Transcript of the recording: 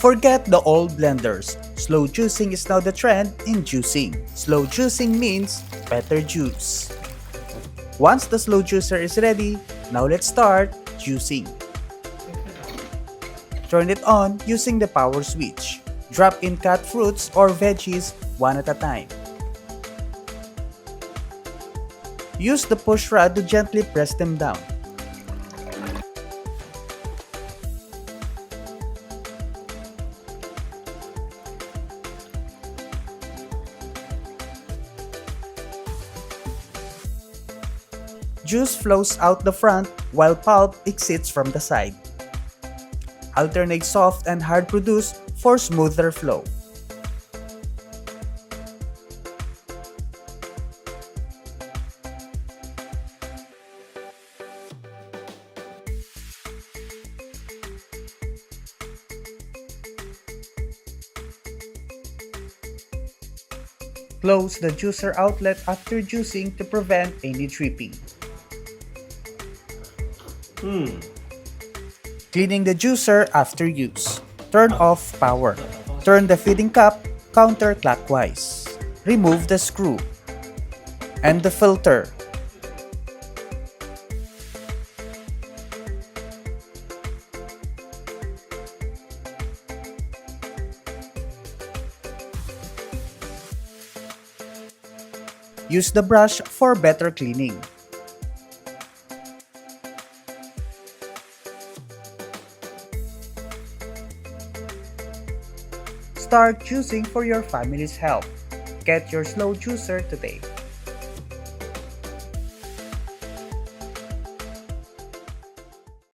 Forget the old blenders. Slow juicing is now the trend in juicing. Slow juicing means better juice. Once the slow juicer is ready, now let's start juicing. Turn it on using the power switch. Drop in cut fruits or veggies one at a time. Use the push rod to gently press them down. Juice flows out the front while pulp exits from the side. Alternate soft and hard produce for smoother flow. Close the juicer outlet after juicing to prevent any dripping. Cleaning the juicer after use. Turn off power. Turn the feeding cup counterclockwise. Remove the screw and the filter. Use the brush for better cleaning. Start juicing for your family's health. Get your slow juicer today.